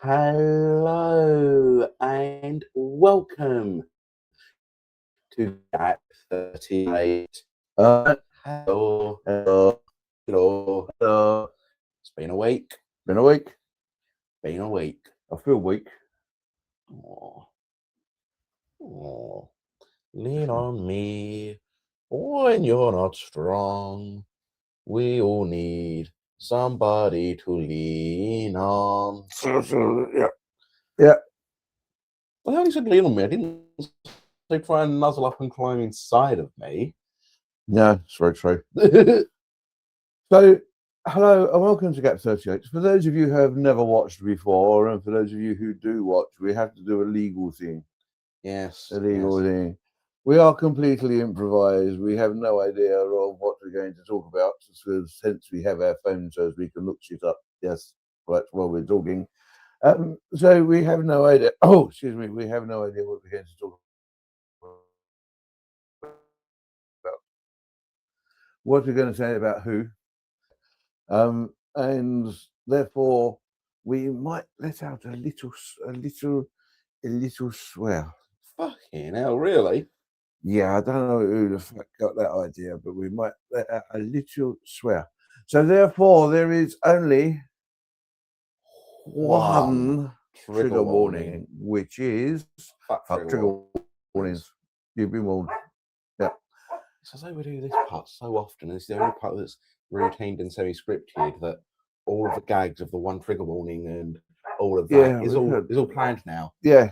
Hello and welcome to Gap38. Hello, hello, hello, hello. It's been a week. Been a week. Been a week. I feel weak. Oh, lean on me when you're not strong. We all need somebody to lean on. Yeah. I only said lean on me. I didn't say try and nuzzle up and climb inside of me. Yeah, it's very true. So, hello and welcome to Gap38. For those of you who have never watched before, and for those of you who do watch, we have to do a legal thing. Yes. A legal thing. We are completely improvised. We have no idea of what we're going to talk about, since we have our phones so we can look shit up. Yes, right, while we're talking. So we have no idea. Oh, excuse me. We have no idea what we're going to talk about. What we're going to say about who. And therefore we might let out a little swear. Fucking hell, really? Yeah, I don't know who the fuck got that idea, but we might let out a little swear. So therefore there is only one trigger warning, which is fuck trigger warnings. You've been warned. Yeah. So as we do this part so often, it's the only part that's routine and semi-scripted, that all of the gags of the one trigger warning and all of that is all planned now. Yeah,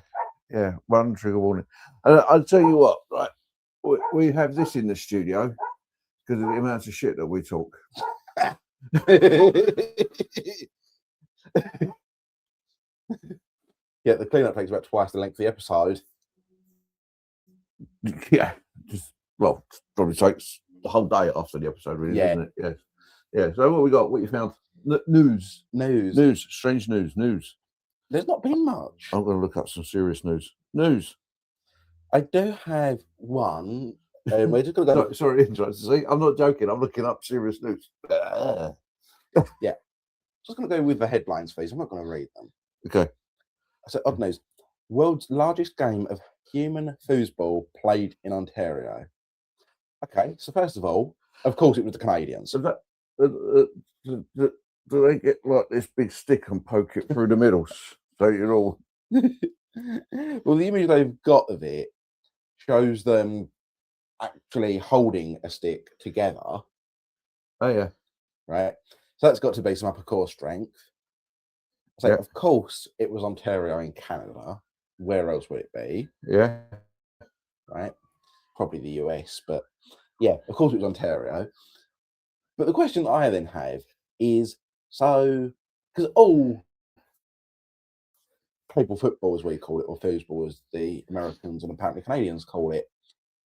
one trigger warning. And I'll tell you what, right? We have this in the studio because of the amount of shit that we talk. Yeah, the cleanup takes about twice the length of the episode. Yeah, probably takes the whole day after the episode, really, doesn't it? Yes. Yeah. So what we got? What you found? News. Strange news. There's not been much. I'm going to look up some serious news. I do have one. We're just going to go. Sorry, interesting. See, I'm not joking. I'm looking up serious news. Yeah. Just going to go with the headlines for these. I'm not going to read them. Okay. So, odd news. World's largest game of human foosball played in Ontario. Okay, so first of all, of course, it was the Canadians. So do they get like this big stick and poke it through the middle? So you're all. Well, the image they've got of it shows them actually holding a stick together. Oh, yeah. Right. So that's got to be some upper core strength. So, of course, it was Ontario in Canada. Where else would it be? Yeah. Right. Probably the US, but yeah, of course it was Ontario. But the question that I then have is, so, because all table football, as we call it, or foosball, as the Americans and apparently Canadians call it,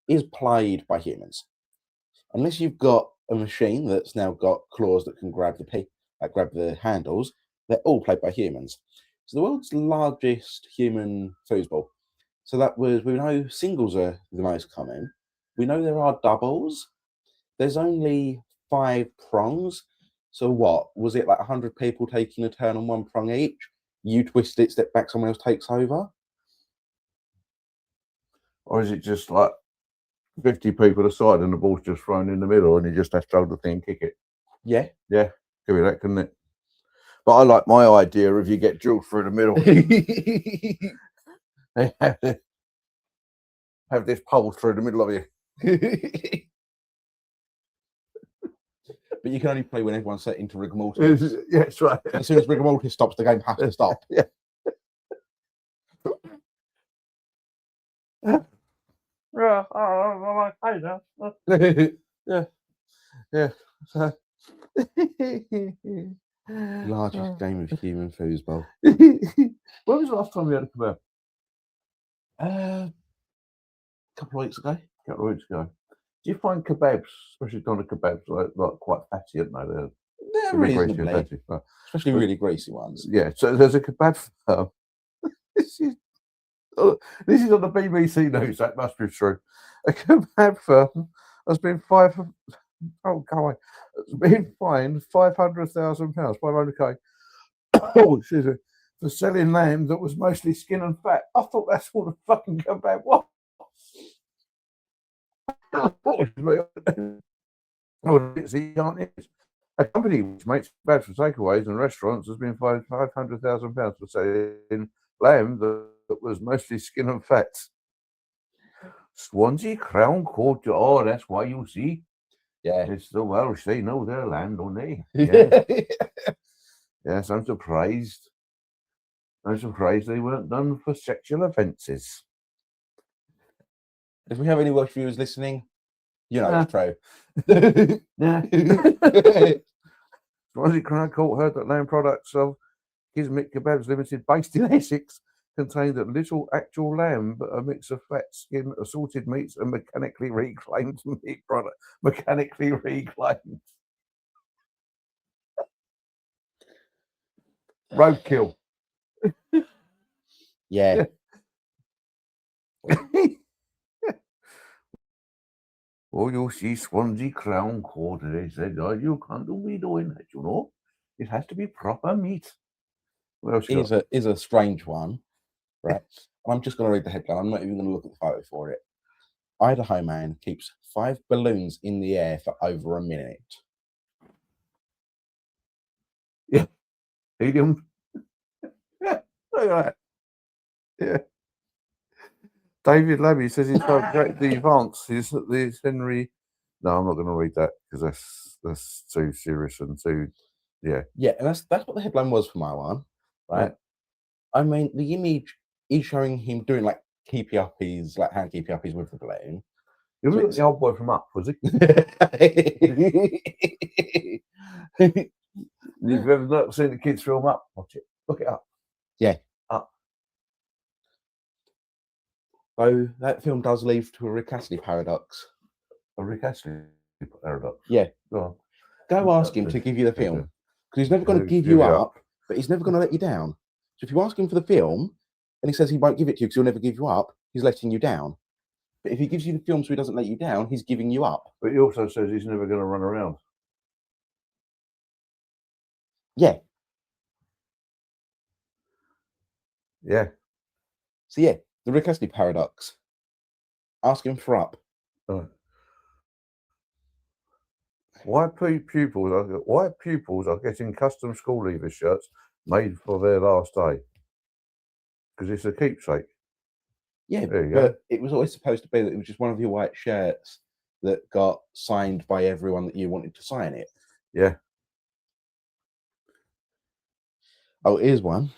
is played by humans. Unless you've got a machine that's now got claws that can grab the handles, they're all played by humans. So the world's largest human foosball. So that was, we know singles are the most common. We know there are doubles. There's only 5 prongs. So what? Was it like 100 people taking a turn on one prong each? You twist it, step back, someone else takes over? Or is it just like 50 people aside and the ball's just thrown in the middle and you just have to hold the thing and kick it? Yeah. Yeah, could be that, couldn't it? But I like my idea of you get drilled through the middle. Have this pole through the middle of you. But you can only play when everyone's set into rigor mortis. Yeah, that's right. As soon as rigor mortis stops, the game has to stop. Yeah. Yeah. Largest game of human foosball. When was the last time we had a kebab? A couple of weeks ago. Do you find kebabs, especially doner kebabs, like quite fatty, aren't they? They're reasonably fatty, especially really greasy ones. Yeah. So there's a kebab firm. This is on the BBC News. That must be true. A kebab firm has been fined £500,000, 500k. Oh, excuse me, for selling lamb that was mostly skin and fat. I thought that's all the fucking kebab was. Oh, it's the answer is. A company which makes kebabs for takeaways and restaurants has been fined £500,000 for selling lamb that was mostly skin and fat. Swansea Crown Court. Oh, that's why you see. Yeah. It's the Welsh. They know their land, don't they? Yeah. Yes, I'm surprised. I'm surprised they weren't done for sexual offences. If we have any Welsh viewers listening, you know it's true. Yeah. Swansea Crown Court heard that lamb products of Kismet Kebabs Limited, based in Essex, contained a little actual lamb, but a mix of fat, skin, assorted meats, and mechanically reclaimed meat product. Mechanically reclaimed. Roadkill. Yeah. Oh, you see Swansea Crown Court, they said, oh, you can't do me doing that, you know. It has to be proper meat. What else you got? Is a strange one, right? I'm just going to read the headline. I'm not even going to look at the photo for it. Idaho man keeps 5 balloons in the air for over a minute. Yeah. Helium. Yeah. Look at that. Yeah. David Labby says he's got the advance. Is Henry. No, I'm not going to read that because that's too serious and too. Yeah. Yeah, and that's what the headline was for my one, right? Yeah. I mean, the image is showing him doing like keepy uppies, like hand keepy uppies with the balloon. He was the old boy from Up, was he? If you've ever not seen the kids film Up, watch it. Look it up. Yeah. Up. So that film does lead to a Rick Astley paradox. A Rick Astley paradox. Yeah. Go ask him to give you the film. Because he's never going to give you up, but he's never going to let you down. So if you ask him for the film and he says he won't give it to you because he'll never give you up, he's letting you down. But if he gives you the film so he doesn't let you down, he's giving you up. But he also says he's never going to run around. Yeah. Yeah. So yeah, the Rick Astley paradox. Ask him for up. Why pupils are getting custom school leaver shirts made for their last day? Because it's a keepsake. Yeah, but it was always supposed to be that it was just one of your white shirts that got signed by everyone that you wanted to sign it. Yeah. Oh, here's one.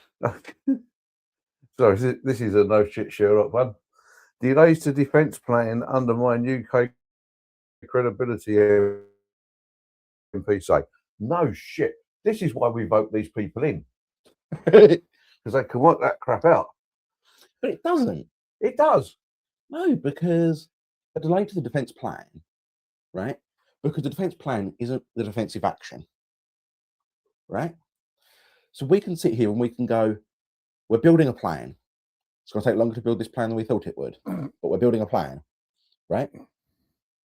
So this is a no shit Sherlock one. Delays to defence plan undermine UK credibility, MP say. No shit. This is why we vote these people in. Because they can work that crap out. But it doesn't. It does. No, because a delay to the defence plan, right? Because the defence plan isn't the defensive action, right? So we can sit here and we can go, we're building a plan. It's going to take longer to build this plan than we thought it would, but we're building a plan, right?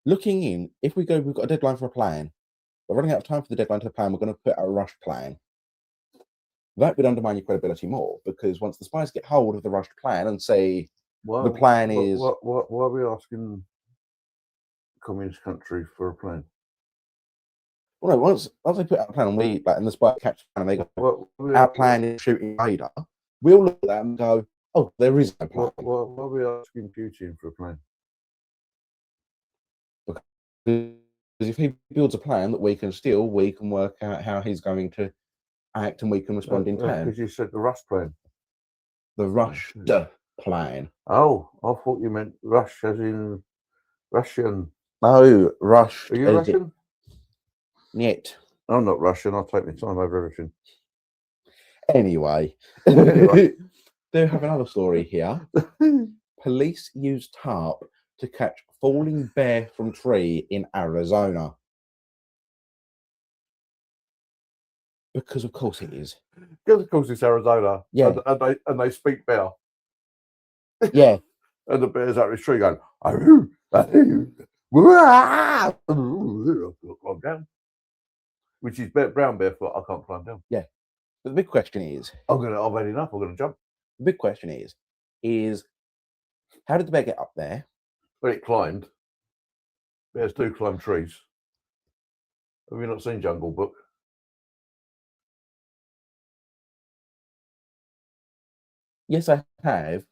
Looking in, if we go, we've got a deadline for a plan. We're running out of time for the deadline to the plan. We're going to put out a rushed plan. That would undermine your credibility more because once the spies get hold of the rushed plan and say the plan is... Why are we asking communist country for a plan? Well, no, once they put out a plan and and the spies catch the plan and they go, our plan is shooting Vader, we'll look at that and go, oh, there is no plan. Why are we asking Putin for a plan? Because if he builds a plan that we can steal, we can work out how he's going to act and we can respond in time. Because you said the rush plan. The rushed plan. Oh, I thought you meant rush as in Russian. No, rush. Are you Russian? Niet. I'm not Russian. I'll take my time over everything. Anyway. Do have another story here. Police use tarp to catch falling bear from tree in Arizona. Because of course it is. Because of course it's Arizona. Yeah. And they speak bear. Yeah. And the bear's out of the tree going, climb down. Which is brown bear foot. I can't climb down. Yeah. But the big question is, I've had enough. I'm gonna jump. the big question is how did the bear get up there? But it climbed. Bears do climb trees. Have you not seen Jungle Book? Yes, I have.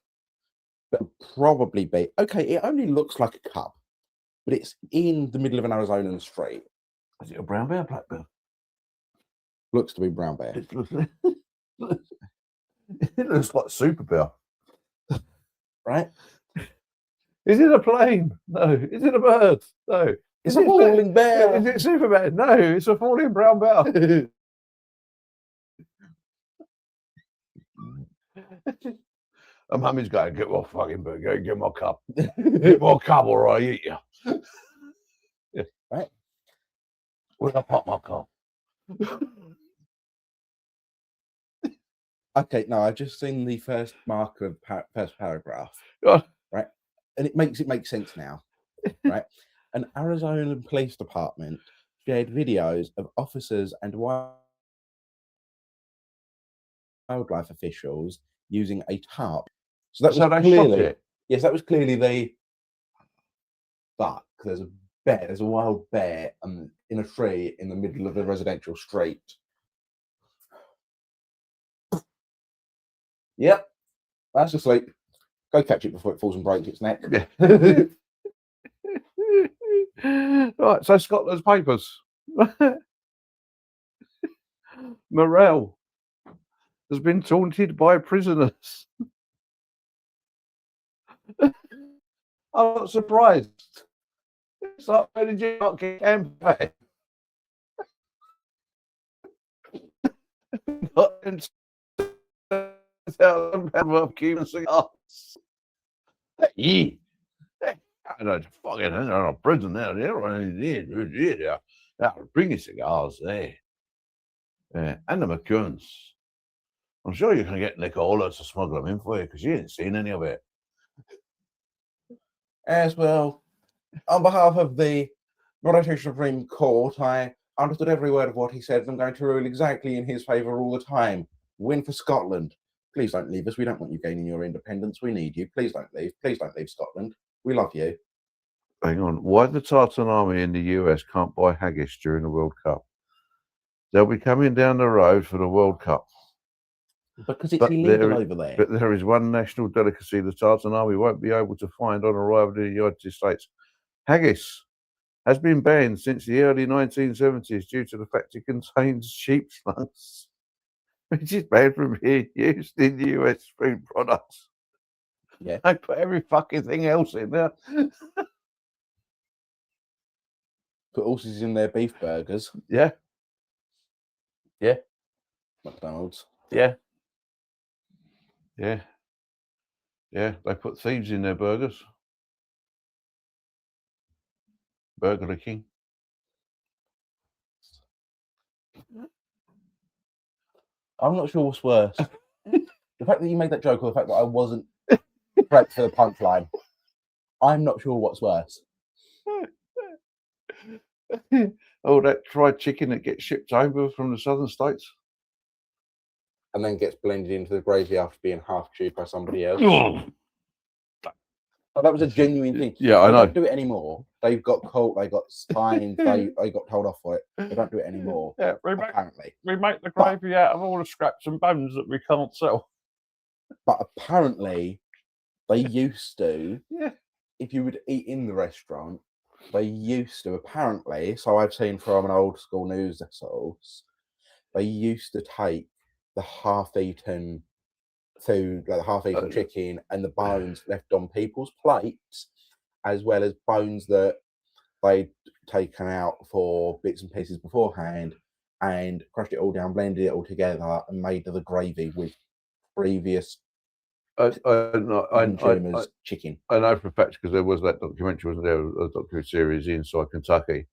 But probably be okay. It only looks like a cub, but it's in the middle of an Arizona street. Is it a brown bear, black bear? Looks to be brown bear. It looks like Super Bear. Right? Is it a plane? No. Is it a bird? No. It's a falling bear. Is it Superman? No, it's a falling brown bear. And Mummy's going, get my fucking bird, go get my cup. Get my cup or I eat you. Yeah. Right? Where'd I pop my cup? Okay, no, I've just seen the first mark of first paragraph. Oh. Right? And it makes sense now. Right? An Arizona police department shared videos of officers and wildlife officials using a tarp. So that was they clearly, shot it. yes, that was clearly the buck. There's a bear, there's a wild bear in a tree in the middle of a residential street. Yep, that's asleep. Go catch it before it falls and breaks its neck. Yeah. Right, so Scotland's papers. Morale has been taunted by prisoners. I'm not surprised. It's like, where did you not get campaign? Of Cuban cigars. Yeah. I know, fucking they're in prison now. They're bringing cigars there. Yeah, and the McCoons. I'm sure you can get Nicola to smuggle them in for you because you ain't seen any of it. As well, on behalf of the British Supreme Court, I understood every word of what he said, and I'm going to rule exactly in his favour all the time. Win for Scotland. Please don't leave us. We don't want you gaining your independence. We need you. Please don't leave. Please don't leave Scotland. We love you. Hang on. Why the Tartan Army in the US can't buy haggis during the World Cup? They'll be coming down the road for the World Cup. Because it's illegal over there. But there is one national delicacy the Tartan Army won't be able to find on arrival in the United States. Haggis has been banned since the early 1970s due to the fact it contains sheep's lungs, which is banned from being used in US food products. Yeah. They put every fucking thing else in there. Put horses in their beef burgers. Yeah. Yeah. McDonald's. Yeah. Yeah. Yeah. They put thieves in their burgers. Burger King. I'm not sure what's worse. The fact that you made that joke or the fact that I wasn't prepped for the punchline. I'm not sure what's worse. Oh, that fried chicken that gets shipped over from the southern states. And then gets blended into the gravy after being half chewed by somebody else. Oh, that was a genuine thing. Yeah, I know. They don't do it anymore. They've got caught, they got fined, they got told off for it. They don't do it anymore. Yeah, apparently. We make the gravy out of all the scraps and bones that we can't sell. But apparently, they used to, Yeah. if you would eat in the restaurant, they used to, apparently, so I've seen from an old school news source, they used to take the half-eaten food, like the half-eaten chicken and the bones left on people's plates, as well as bones that they'd taken out for bits and pieces beforehand, and crushed it all down, blended it all together, and made the gravy with previous consumers' chicken. I know for a fact because there was that documentary, wasn't there? A documentary series inside Kentucky.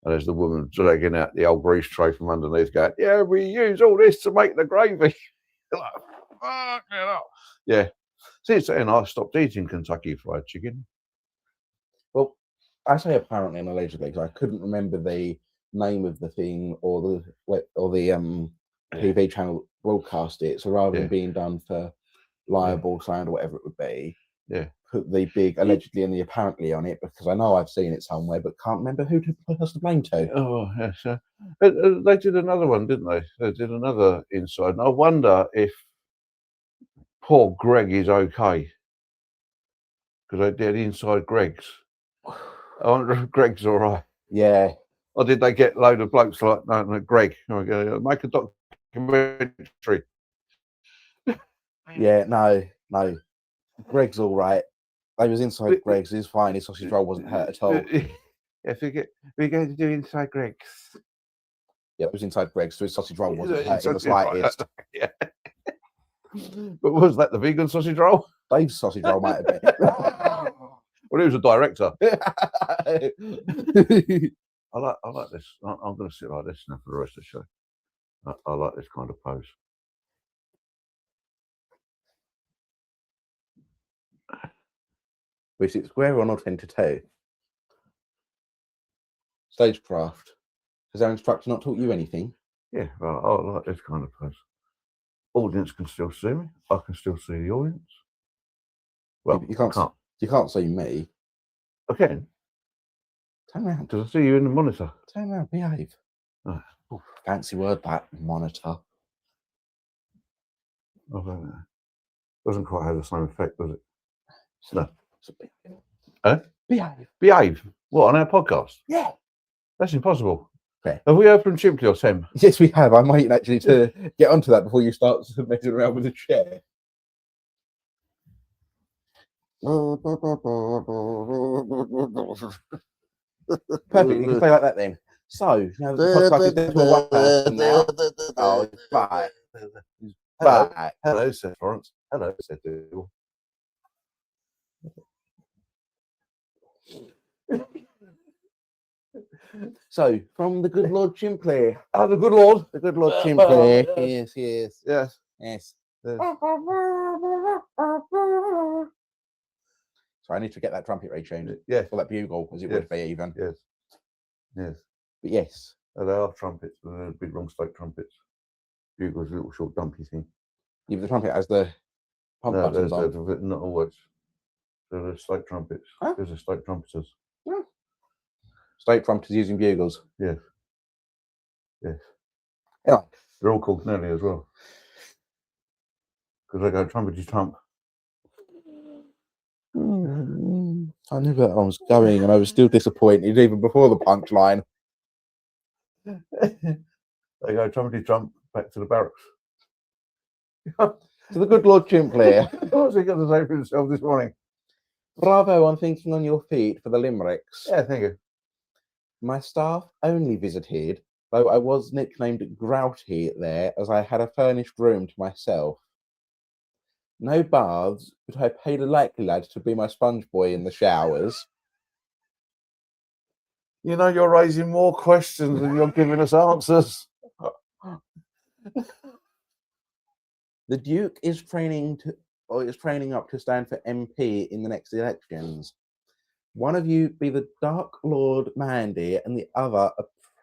And there's the woman dragging out the old grease tray from underneath, going, "Yeah, we use all this to make the gravy." Like, fuck it up. Yeah. Since then, I stopped eating Kentucky Fried Chicken. Well, I say apparently and allegedly because I couldn't remember the name of the thing or the TV channel broadcast it. So rather Yeah. than being done for libel, slander, whatever it would be, Yeah. put the big allegedly and the apparently on it, because I know I've seen it somewhere, but can't remember who to put us to blame to. Oh, yes. They did another one, didn't they? They did another inside. And I wonder if poor Greg is okay. Because they did inside Greg's. I wonder if Greg's all right. Yeah. Or did they get a load of blokes like, no, Greg, make a documentary? Yeah, no. Greg's all right. I was inside Greg's. He's fine. His sausage roll wasn't hurt at all. If we're going to do inside Greg's. Yeah, it was inside Greg's, so his sausage roll wasn't hurt in the slightest. Yeah. But was that the vegan sausage roll? Dave's sausage roll might have been. Well, he was a director. I like this. I'm going to sit like this now for the rest of the show. I like this kind of pose. We sit square on or 10 to 2. Stagecraft. Has our instructor not taught you anything? Yeah, well, I like this kind of pose. Audience can still see me. I can still see the audience. Well, you can't see me. I can. Turn around. Does I see you in the monitor? Turn around, behave. Oh. Ooh, fancy word, that monitor. Oh, doesn't quite have the same effect, does it? No. Huh? Behave. Behave. What, on our podcast? Yeah. That's impossible. Okay. Have we heard from Chimply or Tim? Yes, we have. I might actually to get onto that before you start messing around with the chair. Perfect. You can play like that then. So now that the podcast is down to one person now. Oh, it's back. Hello. Hello, Sir Florence. Hello, Sir Dougal. So, from the good Lord Chimply. Oh, the good Lord. The good Lord Chimply. Yes. Yes. So I need to get that trumpet retuned. Yes. Or that bugle, as it would be even. Yes. But yes. Oh, they are trumpets, but they're big long spoke trumpets. Bugle's a little short dumpy thing. Even the trumpet has the pump buttons on. Not always. They're slope trumpets. Huh? Those are slope trumpeters. Yeah. Slope trumpeters using bugles. Yes. Yeah. They're all called Nelly as well. Because they go trumpety trump. I knew where I was going and I was still disappointed even before the punchline. They go trumpety trump back to the barracks. To the good Lord Chimply. What's he got to say for himself this morning? Bravo on thinking on your feet for the limericks. Yeah, thank you. My staff only visited, though I was nicknamed Grouty there as I had a furnished room to myself. No baths, but I paid a likely lad to be my sponge boy in the showers. You know, you're raising more questions than you're giving us answers. The Duke is training up to stand for MP in the next elections. One of you be the Dark Lord Mandy and the other a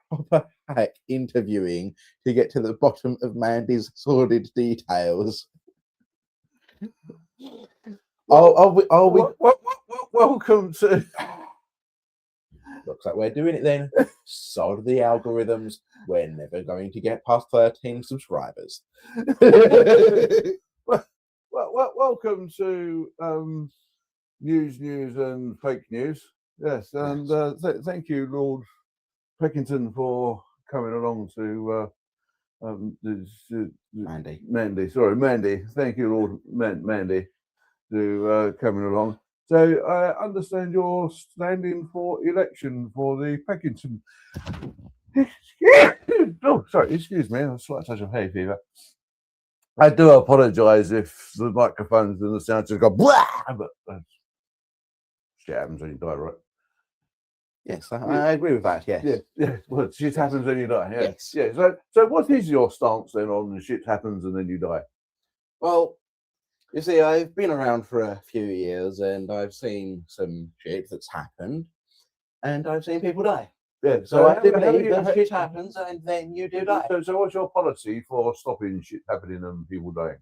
proper hack interviewing to get to the bottom of Mandy's sordid details. Welcome to... Looks like we're doing it then. Sod the algorithms. We're never going to get past 13 subscribers. Welcome to news and fake news. Yes, and thank you, Lord Peckington, for coming along to Mandy. Sorry, Mandy. Thank you, Lord Mandy, to coming along. So I understand you're standing for election for the Peckington. Oh, sorry, excuse me, a slight touch of hay fever. I do apologise if the microphones and the sound just go blah, but shit happens when you die, right? Yes, I agree with that. Yes. Yeah. Well, shit happens when you die. Yeah. Yes. Yeah. So what is your stance then on the shit happens and then you die? Well, you see, I've been around for a few years and I've seen some shit that's happened and I've seen people die. Yeah. So I how- do how believe you- that how- shit happens, and then you do die. So what's your policy for stopping shit happening and people dying?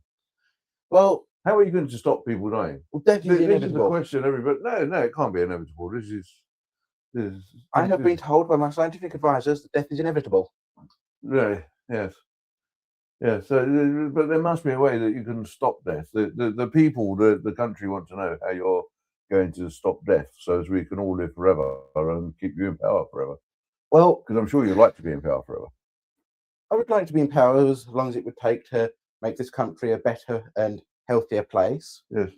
Well, How are you going to stop people dying? death is This is the inevitable. question, everybody. No, it can't be inevitable. I have been told by my scientific advisors that death is inevitable. Yeah, yes. Yeah, so, but there must be a way that you can stop death. The people, the country want to know how you're going to stop death so as we can all live forever and keep you in power forever. Well, Because I'm sure you'd like to be in power forever. I would like to be in power as long as it would take to make this country a better and healthier place. Yes.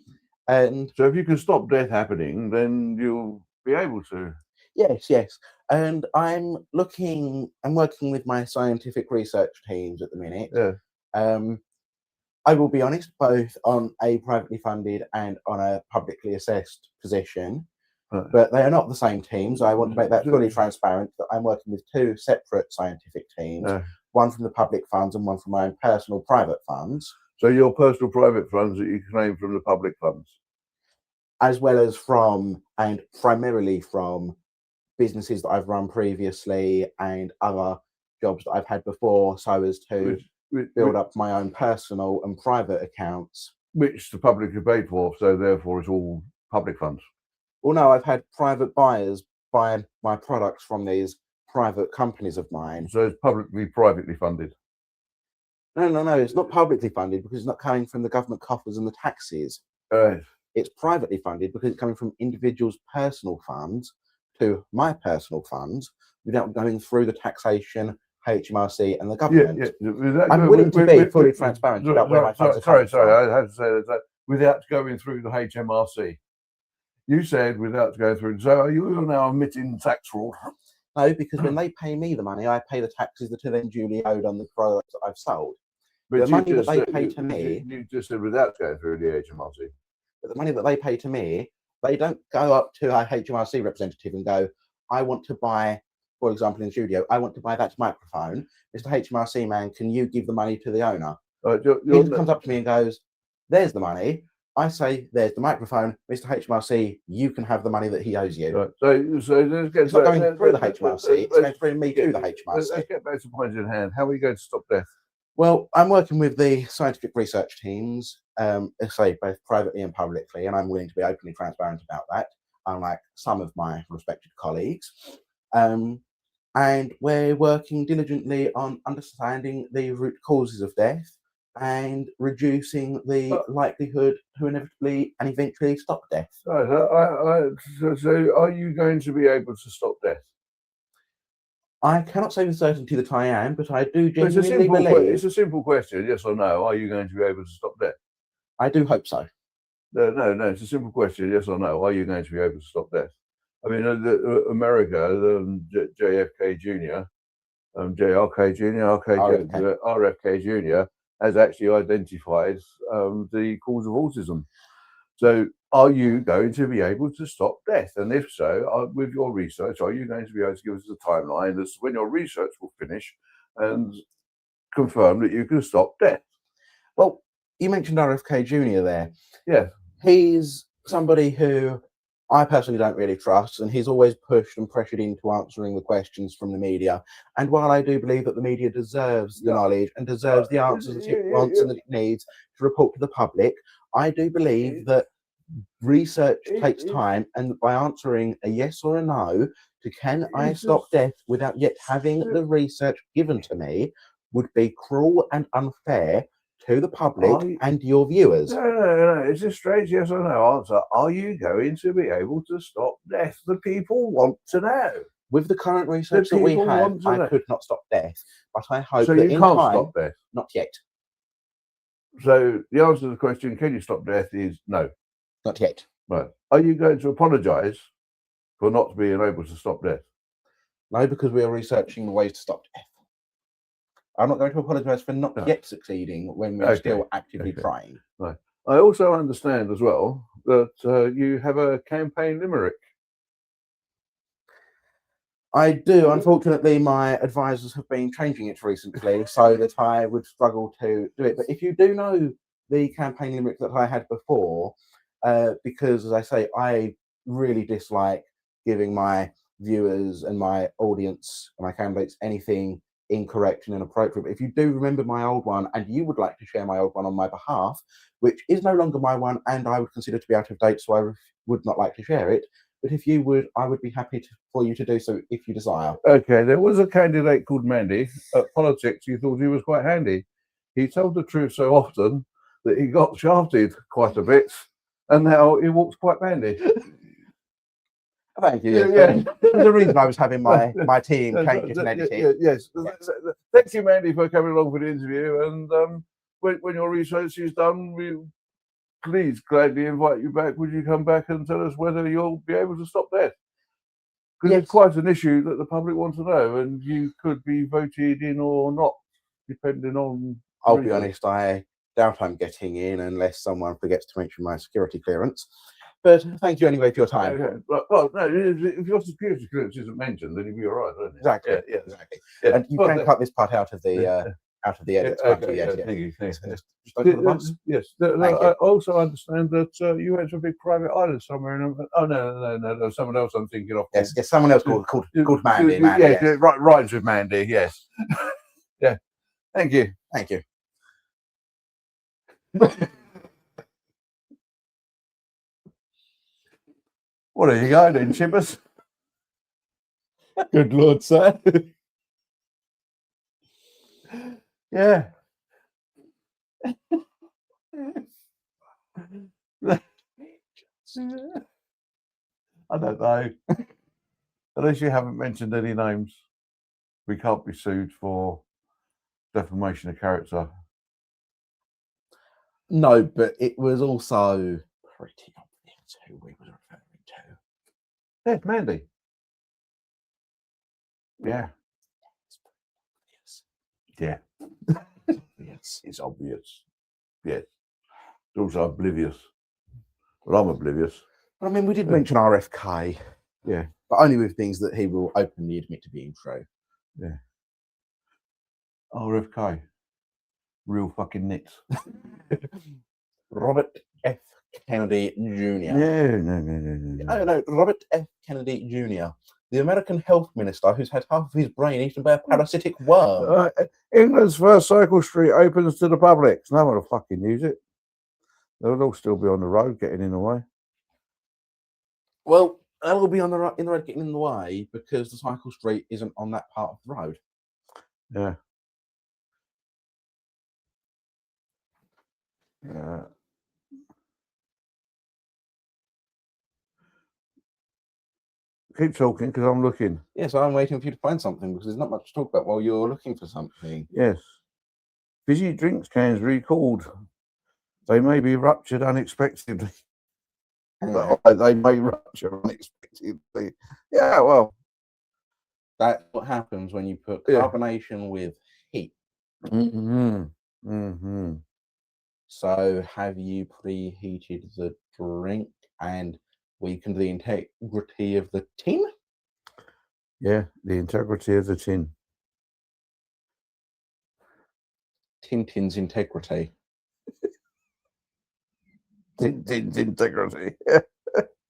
And so if you can stop death happening, then you'll be able to. Yes. And I'm working with my scientific research teams at the minute. Yeah. I will be honest, both on a privately funded and on a publicly assessed position, but they are not the same teams. I want to make that fully transparent that I'm working with two separate scientific teams, one from the public funds and one from my own personal private funds. So your personal private funds that you claim from the public funds? As well as from, and primarily from, businesses that I've run previously and other jobs that I've had before, so as to build up my own personal and private accounts. Which the public have paid for, so therefore it's all public funds. Well, no, I've had private buyers buy my products from these private companies of mine. So it's privately funded? No, it's not publicly funded because it's not coming from the government coffers and the taxes. Right. It's privately funded because it's coming from individuals' personal funds to my personal funds without going through the taxation, HMRC, and the government. I'm willing to be fully transparent about where my funds are coming from. Sorry, I had to say that without going through the HMRC. You said without going through. So are you now admitting tax fraud? No, because when they pay me the money, I pay the taxes that are then duly owed on the products that I've sold. But the money that they pay to me... You just said without going through the HMRC. But the money that they pay to me, they don't go up to a HMRC representative and go, I want to buy, for example, in the studio, I want to buy that microphone. Mr. HMRC man, can you give the money to the owner? He comes up to me and goes, there's the money. I say, there's the microphone. Mr. HMRC, you can have the money that he owes you. Right. So it's not going through the HMRC, it's going through me to the HMRC. Let's get back to the point in hand. How are you going to stop death? Well, I'm working with the scientific research teams, say both privately and publicly, and I'm willing to be openly transparent about that, unlike some of my respected colleagues. And we're working diligently on understanding the root causes of death and reducing the likelihood to inevitably and eventually stop death. Right, so are you going to be able to stop death? I cannot say with certainty that I am, but I do genuinely believe... It's a simple question, yes or no. Are you going to be able to stop death? I do hope so. No, it's a simple question, yes or no. Are you going to be able to stop death? I mean, America, JFK Jr., JRK Jr., RFK Jr. has actually identified the cause of autism. So are you going to be able to stop death? And if so, with your research, are you going to be able to give us a timeline as to when your research will finish and confirm that you can stop death? Well, you mentioned RFK Jr. there. Yeah. He's somebody who I personally don't really trust, and he's always pushed and pressured into answering the questions from the media. And while I do believe that the media deserves the knowledge and deserves the answers that it wants and that it needs to report to the public, I do believe that research takes time, and by answering a yes or a no to can I stop death without yet having the research given to me would be cruel and unfair to the public and your viewers. No. It's a straight yes or no answer. Are you going to be able to stop death? The people want to know. With the current research that we have, I could not stop death, but I hope that in can't time, stop death? Not yet. So the answer to the question, can you stop death, is no. Not yet. Right. Are you going to apologise for not being able to stop death? No, because we are researching the ways to stop death. I'm not going to apologise for not yet succeeding when we're still actively trying. Right. I also understand as well that you have a campaign limerick. I do. Unfortunately, my advisors have been changing it recently so that I would struggle to do it. But if you do know the campaign limerick that I had before, because, as I say, I really dislike giving my viewers and my audience and my candidates anything incorrect and inappropriate. But if you do remember my old one and you would like to share my old one on my behalf, which is no longer my one and I would consider to be out of date, so I would not like to share it. But if you would, I would be happy for you to do so if you desire. Okay, there was a candidate called Mandy at politics. He thought he was quite handy. He told the truth so often that he got shafted quite a bit, and now he walks quite mandy. Thank you. Yeah. The reason I was having my team change it and edit it. Yes. Thank you, Mandy, for coming along for the interview. And when your research is done, we'll please gladly invite you back. Would you come back and tell us whether you'll be able to stop death? Because it's quite an issue that the public want to know, and you could be voted in or not, depending on. I'll be honest, I doubt I'm getting in unless someone forgets to mention my security clearance. But thank you anyway for your time. Okay. Well, no, if your security clearance isn't mentioned, then you'll be all right, won't it? Exactly. Yeah. Exactly. Yeah. And you can cut this part out of the edit. Okay. Thank you. Yes. I also understand that you went to a big private island somewhere. No, someone else I'm thinking of. Yes, someone else called Mandy. Yeah, rhymes with Mandy. Yes. Yeah. Thank you. Thank you. What are you going in, Chippers? Good Lord, sir. Yeah. I don't know. Unless you haven't mentioned any names, we can't be sued for defamation of character. No, but it was also pretty obvious who we were referring to. Yeah, Mandy. Yeah. Yeah. Yes, it's obvious. Yes. It's also oblivious. Well, I'm oblivious. But I mean, we did mention RFK. Yeah. But only with things that he will openly admit to being true. Yeah. RFK. Real fucking nits. Robert F. Kennedy Jr. No. Robert F. Kennedy Jr., the American health minister who's had half of his brain eaten by a parasitic worm. England's first cycle street opens to the public. No one will fucking use it. They'll all still be on the road getting in the way. Well, they'll be on the road getting in the way because the cycle street isn't on that part of the road. Yeah. Keep talking because I'm looking. Yes, I'm waiting for you to find something because there's not much to talk about while you're looking for something. Yes. Fizzy drinks cans recalled. They may be ruptured unexpectedly. They may rupture unexpectedly. Yeah, well. That's what happens when you put carbonation with heat. So have you preheated the drink and weakened the integrity of the tin? Yeah, the integrity of the tin. Tintin's integrity. Tintin's integrity.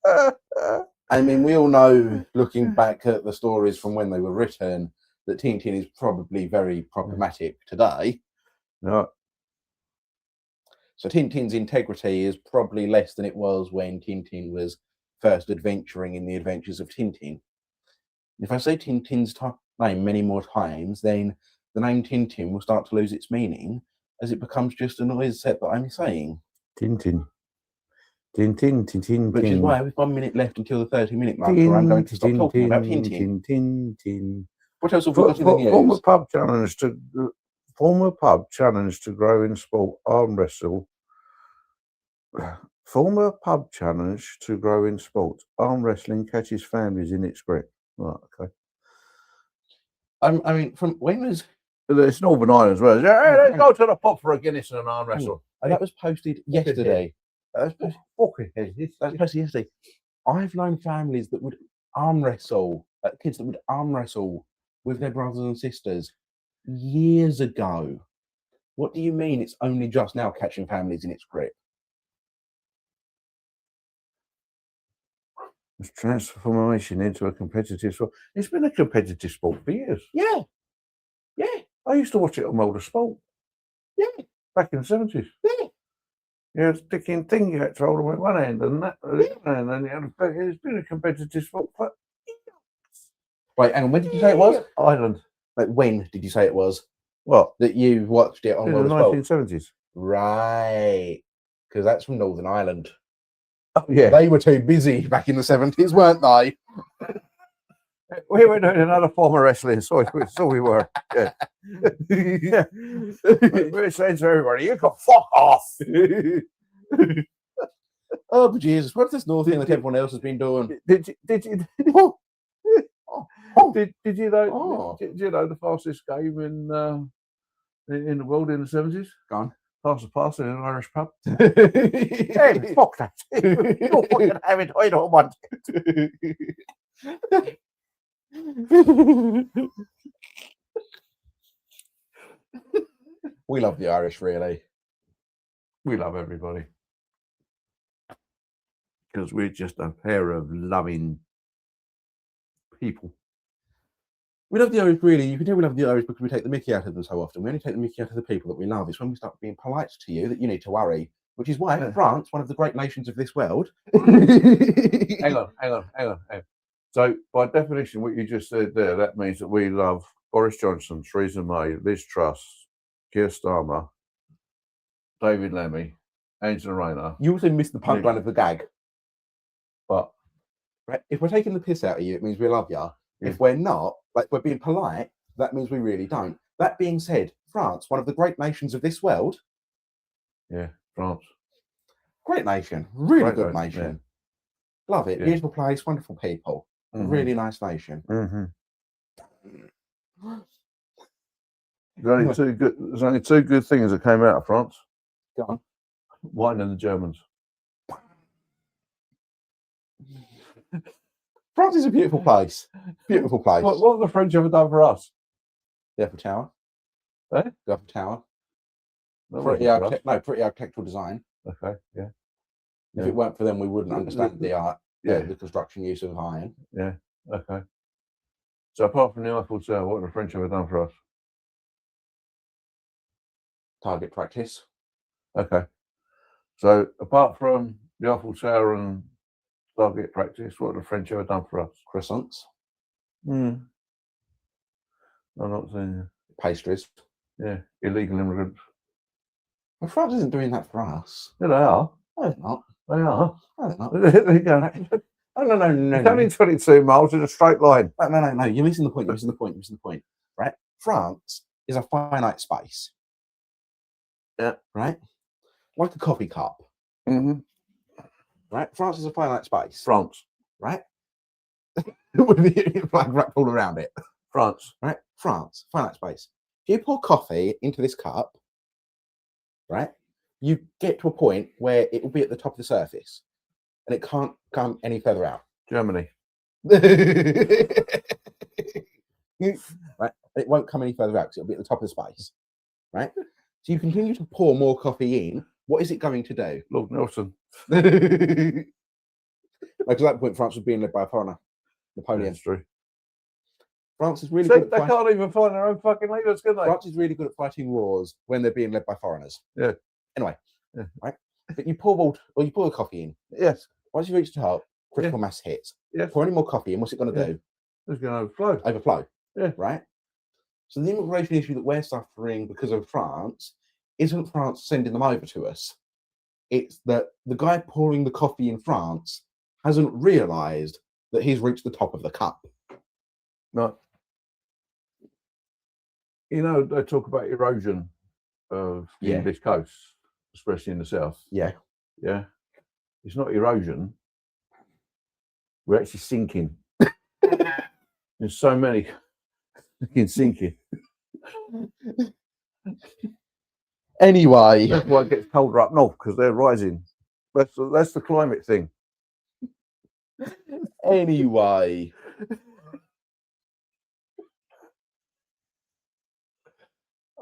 I mean, we all know, looking back at the stories from when they were written, that Tintin is probably very problematic today. No. So Tintin's integrity is probably less than it was when Tintin was first adventuring in the adventures of Tintin. If I say Tintin's name many more times, then the name Tintin will start to lose its meaning as it becomes just a noise set that I'm saying. Tintin. Tintin. Which is why with 1 minute left until the 30-minute mark, where I'm going to stop talking about Tintin. What else have we got in the news? Former pub challenge to grow in sport arm wrestle. Former pub challenge to grow in sport. Arm wrestling catches families in its grip. Right, okay. I mean, from when was... It's Northern Ireland as well. Hey, let's go to the pub for a Guinness and an arm wrestle. That was posted yesterday. That was posted yesterday. I've known families that would arm wrestle, kids that would arm wrestle with their brothers and sisters years ago. What do you mean it's only just now catching families in its grip? It's transformation into a competitive sport. It's been a competitive sport for years. Yeah. I used to watch it on Older Sport. Yeah. Back in the 70s. Yeah. Yeah, it's a sticking thing you had to hold with one hand and that with the other hand, and it's been a competitive sport for Wait, hang on. When did you say it was? Ireland. Like, when did you say it was What? that you watched it on In World the of Sport? 1970s. Right. Because that's from Northern Ireland. Oh, yeah. They were too busy back in the 70s, weren't they? We were doing another form of wrestling, so we were. Yeah. Yeah. We were saying to everybody, you can fuck off. Oh, but Jesus, what's this North thing that everyone else has been doing? Did you did you know Oh. did you know the fastest game in the world in the 70s? Gone. Pass in an Irish pub. Hey, Fuck that. You fucking have it, I don't want it. We love the Irish, really. We love everybody. Because we're just a pair of loving people. We love the Irish, really. You can tell we love the Irish because we take the mickey out of them so often. We only take the mickey out of the people that we love. It's when we start being polite to you that you need to worry, which is why France, one of the great nations of this world. Hang on. So, by definition, what you just said there, that means that we love Boris Johnson, Theresa May, Liz Truss, Keir Starmer, David Lemmy, Angela Rayner. You also missed the punchline of the gag. But right, if we're taking the piss out of you, it means we love you. Yeah. If we're not, like we're being polite, that means we really don't. That being said, France, one of the great nations of this world. Yeah, France. Great nation. Really Great good nation, nation. Love it. Yeah. Beautiful place, wonderful people. Really nice nation. There's only two good things that came out of France. Go on. Wine and the Germans. France is a beautiful place. Beautiful place. What have the French ever done for us? The Eiffel Tower. Eh? The Eiffel Tower. Not Pretty really for us. pretty architectural design. Okay, yeah. If it weren't for them, we wouldn't understand the art, Yeah. the construction use of iron. Yeah, okay. So apart from the Eiffel Tower, what have the French ever done for us? Target practice. Okay. So apart from the Eiffel Tower and target practice, what have the French ever done for us? Croissants. I'm not saying. Pastries. Yeah, illegal immigrants. Well, France isn't doing that for us. Yeah, they are. No, they're not. They are. No, they're not. They're going. Oh, no. It's only 22 miles in a straight line. No. You're missing the point. You're missing the point. Right? France is a finite space. Yeah. Right? Like a coffee cup. Right? France is a finite space. France. Right? With the flag wrapped all around it. France. Right? France. Finite space. If you pour coffee into this cup, right, you get to a point where it will be at the top of the surface and it can't come any further out. Germany. Right? It won't come any further out because it'll be at the top of the space. Right? So you continue to pour more coffee in. What is it going to do? Lord Nelson. Like to that point, France was being led by a foreigner, Napoleon. That's true. France is really See, good at they can't even find their own fucking leaders, can they? France is really good at fighting wars when they're being led by foreigners. Yeah. Anyway, Yeah. Right? But you pour water, or you pour the coffee in. Yes. Once you reach the top, critical mass hits. Yes. Pour any more coffee in, what's it going to do? It's going to overflow. Overflow. Yeah. Right? So the immigration issue that we're suffering because of France isn't France sending them over to us. It's that the guy pouring the coffee in France hasn't realised that he's reached the top of the cup. No. You know, they talk about erosion of the English coast, especially in the south. Yeah. Yeah. It's not erosion. We're actually sinking. There's so many sinking. Anyway. That's why it gets colder up north, because they're rising. That's the climate thing. Anyway.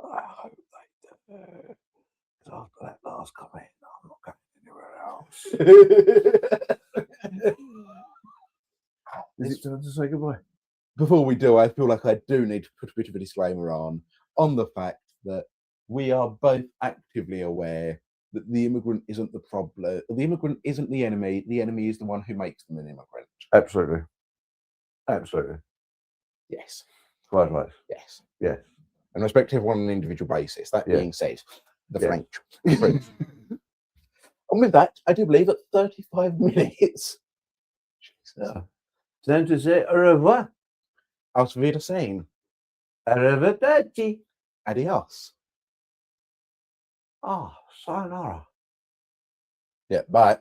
I hope they do. After that last comment, I'm not going anywhere else. Is it time to say goodbye? Before we do, I feel like I do need to put a bit of a disclaimer on the fact that we are both actively aware that the immigrant isn't the problem. The immigrant isn't the enemy. The enemy is the one who makes them an immigrant. Absolutely. Absolutely. Yes. Quite right. Yes. Yes. And respect everyone on an individual basis. That Yeah. being said, the Yeah. French. French. And with that, I do believe at 35 minutes. Yeah. Time to say au revoir. Auf Wiedersehen. Arrivederci. Adios. Ah, sayonara. Yeah, bye.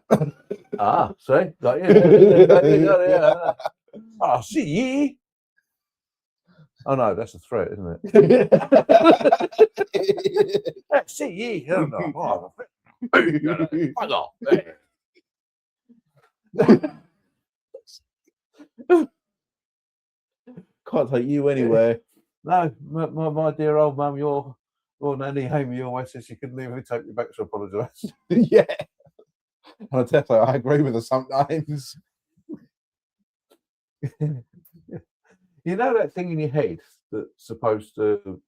See? Got you. Got you. Ah, see ye. Oh no, that's a threat, isn't it? See ye. Oh, no. Fuck off. Can't take you anywhere. No, my dear old mum, your nanny Amy always says she couldn't even take you back to apologise. Yeah. And I definitely, I agree with her sometimes. You know that thing in your head that's supposed to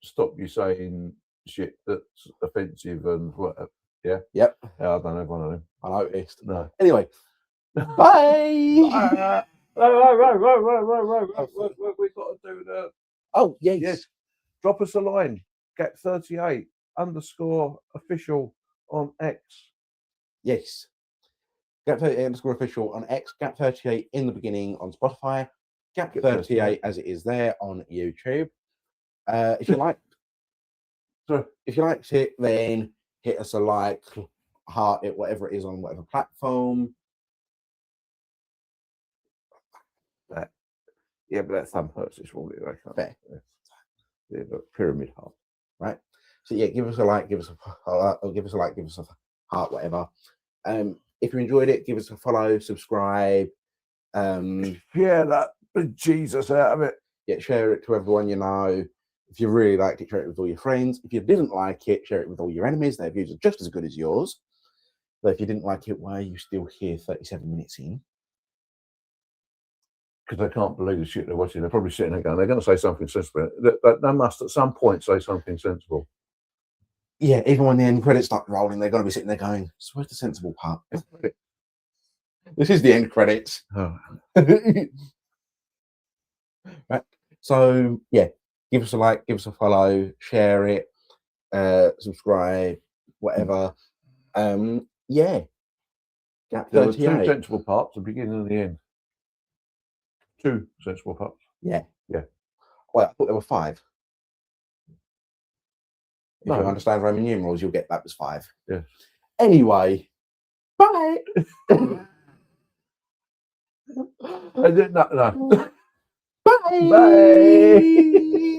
stop you saying shit that's offensive and whatever? Yeah? Yep. Yeah, I don't have one of them. I noticed. No. Anyway, bye. We've got to do the... Oh, yes. Yes. Drop us a line. Gap38 _official on X. Yes. Gap38 _official on X. Gap38 in the beginning on Spotify. Gap38 as it is there on YouTube. If you liked, it, then hit us a like, heart it, whatever it is on whatever platform. Yeah, but that's some purchase, won't it? Fair. Yeah, but pyramid heart. Right. So yeah, give us a like, give us a heart, whatever. If you enjoyed it, give us a follow, subscribe. Yeah, that Jesus out of it. Yeah, share it to everyone you know. If you really liked it, share it with all your friends. If you didn't like it, share it with all your enemies. Their views are just as good as yours. But if you didn't like it, why are you still here 37 minutes in? Because they can't believe the shit they're watching. They're probably sitting there going, they're going to say something sensible. They must at some point say something sensible. Yeah, even when the end credits start rolling, they're going to be sitting there going, so where's the sensible part? This is the end credits. Oh. Right. So yeah, give us a like, give us a follow, share it, subscribe, whatever. Yeah. There were 2 sensible parts, the beginning and the end. 2 sensible parts. Yeah. Yeah. Well, I thought there were 5. If No. you understand Roman numerals, you'll get that was 5. Yeah. Anyway, bye. No. Bye. Bye.